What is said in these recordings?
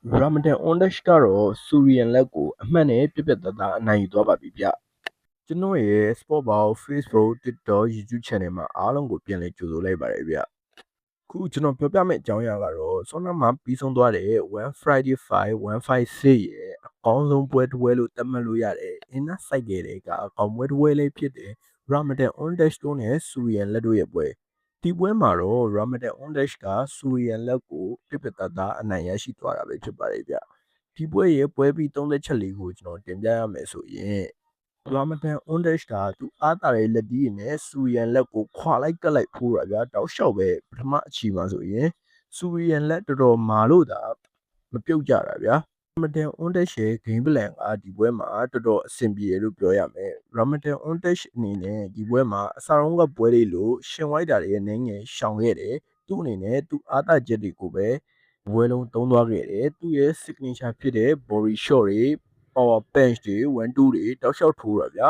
Ramadan Ondash ကတော့ Surian လက်ကိုအမှတ်နဲ့ပြပြတသားအနိုင်ယူသွားပါပြီဗျ။ကျွန်တော်ရဲ့ Sport Ball Facebook TikTok YouTube Channel မှာအားလုံးကိုပြန်လည်ကြိုဆိုလိုက်ပါတယ်ဗျ။ခုကျွန်တော်ပြောပြမယ့်အကြောင်းအရာကတော့ဆောင်းမှာပြီးဆုံးသွားတဲ့ One Friday 5 156ရဲ့အကောင်းဆုံးပွဲတစ်ပွဲလို့သတ်မှတ်လို့ရတယ်။ Inner Cycle တွေကအကောင်းပွဲတစ်ပွဲလေးဖြစ်တဲ့ Ramadan Ondash တို့နဲ့ Surian လက်တို့ရဲ့ပွဲဒီပွဲမှာတော့ Ramadan Ondash က Surian လက်ကိုပြပြတသားအနိုင်ရရှိသွားတာပဲဖြစ်ပါတယ်ဗျ။ဒီပွဲရဲ့ပွဲပြီးသုံးသက်ချက်လေးကိုကျွန်တော်တင်ပြရမယ်ဆိုရင် Ramadan Ondash ကသူအားတာတဲ့လက်ဒီနဲ့ Surian လက်ကိုခွာလိုက်ကတ်လိုက်ဖိုးတာဗျာတောက်လျှောက်ပဲပထမအချီမှာဆိုရင် Surian လက်တော်တော်မာလို့တာမပြုတ်ကြတာဗျာRamadan Ondash ရဲ့ game plan ကဒီပွဲမှာတော်တော်အဆင်ပြေတယ်လို့ပြောရမယ် Ramadan Ondash အနေနဲ့ဒီပွဲမှာအစတုန်းကပွဲလေးလို့ရှင်ဝိုက်တာတွေနဲ့ငယ်ရှောင်ခဲ့တယ်သူ့အနေနဲ့သူအားတာချက်တွေကိုပဲပွဲလုံးသုံးသွားခဲ့တယ်သူ့ရဲ့ signature ဖြစ်တဲ့ body shot တွေ power punch တွေ 1 2တွေတောက်လျှောက်ထိုးတာဗျာ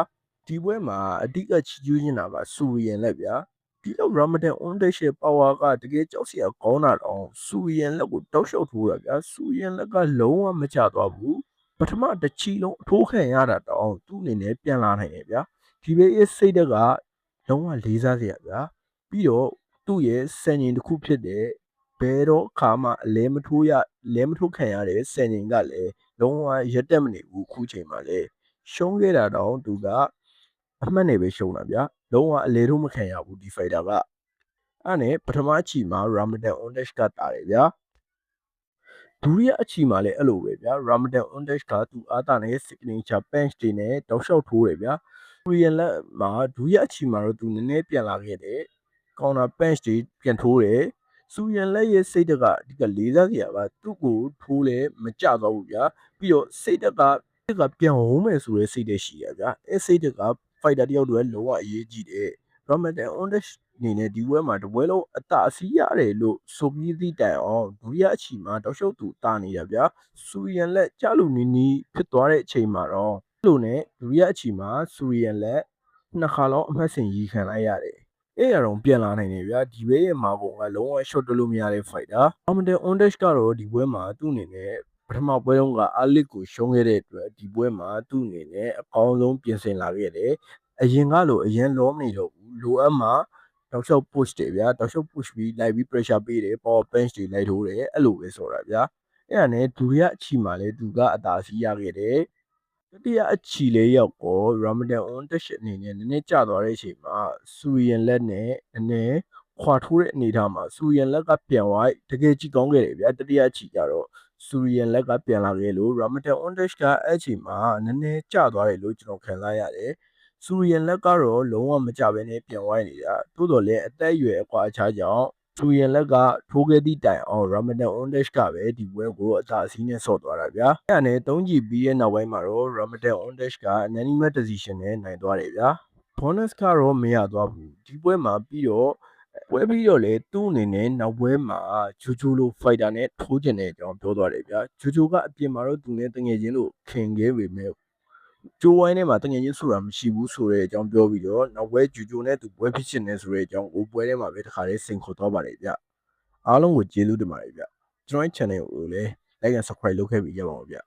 ဒီပွဲမှာအဓိကချီးကျူးနေတာက Surian လက်ဗျာဒီလောက် Ramadan Ondash ရဲ့ power ကတကယ်ကြောက်စရာကောင်းတာတော့ Surian လက်ကိုတောက်လျှောက်ထိုးတာဗျာ Surian လက်ကလုံးဝမကျသွားဘူးပထမတစ်ချီလုံးအထိုးခံရတာတော့သူ့အနေနဲ့ပြန်လာနိုင်တယ်ဗျာဒီဘေးရဲ့စိတ်တက်ကလုံးဝလေးစားစရာဗျာပြီးတော့သူ့ရဲ့စံချိန်တစ်ခုဖြစ်တဲ့ဘယ်တော့ခါမှအလဲမထိုးခံရတဲ့စံချိန်ကလည်းလုံးဝရက်တက်မနေဘူးခုချိန်မှာလေရှုံးခဲ့တာတော့သူကအမှတ်နဲ့ပဲရှုံးတာဗျာလုံးဝအလဲထိုးမခံရဘူးဒီ fighter ကအဲ့နဲ့ပထမချီမှာ Ramadan Ondash ကတာတယ်ဗျာဒုတိယအချီမှာလည်းအဲ့လိုပဲဗျာ Ramadan Ondash ကသူအားတာနဲ့ signature punch တွေနဲ့တောက်လျှောက်ထိုးတယ်ဗျာ Korean လက်မှာဒုတိယအချီမှာတော့သူနည်းနည်းပြန်လာခဲ့တယ် counter punch တွေပြန်ထိုးတယ်Surian လက်ရဲ့စိတ်တက်ကဒီကလေးစားစရာပါသူ့ကိုထိုးလဲမကြတော့ဘူးဗျာပြီးတော့စိတ်တက်ကပြန်ဝုန်းမယ်ဆိုတဲ့စိတ်တက်ရှိရဗျာအဲစိတ်တက်က fighter တယောက်တည်းလုံးဝအရေးကြီးတယ် Ramadan Ondash အနေနဲ့ဒီပွဲမှာတပွဲလုံးအတာအစီးရတယ်လို့ဆိုပြီးသည့်တိုင်အောင်ဒုတိယအချီမှာတောက်လျှောက်သူတာနေရဗျာ Surian လက်ကြလူနီးဖြစ်သွားတဲ့အချိန်မှာတော့လို့နဲ့ဒုတိယအချီမှာ Surian လက်နှစ်ခါလောက်အမှတ်စဉ်ရီခံလိုက်ရတယ်အဲ့ရတော့ပြန်လာနိုင်တယ်ဗျာဒီဘေးရဲ့မာပုံကလုံးဝ short တက်လို့မရတဲ့ fighter Ramadan Ondash ကတော့ဒီပွဲမှာသူ့အနေနဲ့ပထမပွဲတုန်းကအာလစ်ကိုရှုံးခဲ့တဲ့အတွက်ဒီပွဲမှာသူ့အနေနဲ့အကောင်းဆုံးပြင်ဆင်လာခဲ့တယ်အရင်ကလိုအရင်လောမနေတော့ဘူးလိုအပ်မှာတောက်လျှောက် push တယ်ဗျာတောက်လျှောက် push ပြီးလိုက်ပြီး pressure ပေးတယ် power punch တွေလိုက်ထိုးတယ်အဲ့လိုပဲဆိုတာဗျာအဲ့ဒါနဲ့ဒုတိယအချီမှာလည်းသူကအသာစီးရခဲ့တယ်တတိယအချီလေးရောက်တော့ Ramadan Ondash အနေနဲ့နည်းနည်းကျသွားတဲ့အချိန်မှာ Surian လက်နဲ့နည်းနည်းခွာထိုးတဲ့အနေထားမှာ Surian လက်ကပြန်သွားတကယ်ကြည့်ကောင်းခဲ့တယ်ဗျာတတိယအချီကြတော့ Surian လက်ကပြန်လာခဲ့လို့ Ramadan Ondash ကအဲ့အချိန်မှာနည်းနည်းကျသွားတယ်လို့ကျွန်တော်ခံစားရတယ်Surian လက်ကတော့လုံးဝမကြဘဲနဲ့ပြန်ဝိုင်းနေတာတိုးတော်လည်းအသက်အရွယ်အကွာအခြားကြောင့်Surian လက်ကထိုးခဲ့သည့်တိုင်အောင် Ramadan Ondash ကပဲဒီပွဲကိုအသာစီးနဲ့ဆော့သွားတာဗျာအဲ့ဒါနဲ့3ကြည့်ပြီးရဲ့နောက်ပိုင်းမှာတော့ Ramadan Ondash က unanimous decision နဲ့နိုင်သွားတယ်ဗျာ bonus ကတော့မရသွားဘူးဒီပွဲမှာပြီးတော့ပွဲပြီးတော့လေသူ့အနေနဲ့နောက်ပွဲမှာဂျိုဂျိုလို fighter နဲ့ထိုးကျင်တဲ့အကြောင်းပြောသွားတယ်ဗျာဂျိုဂျိုကအပြင်မှာတော့သူနဲ့တငယ်ချင်းလို့ခင်ခဲ့ပေမဲ့ဂျိုဝိုင်းထဲမှာတငယ်ချင်းဆိုတာမရှိဘူးဆိုတဲ့အကြောင်းပြောပြီးတော့နောက်ပွဲဂျိုဂျိုနဲ့သူပွဲဖြစ်ရှင်နေဆိုတဲ့အကြောင်းကိုပွဲထဲမှာပဲတခါလေးစိန်ခေါ်သွားပါတယ်ဗျအားလုံးကိုကျေးဇူးတင်ပါတယ်ဗျကျွန်တော်ရဲ့ channel ကိုလည်း like and subscribe လုပ်ခဲ့ပြီးရပါအောင်ဗျ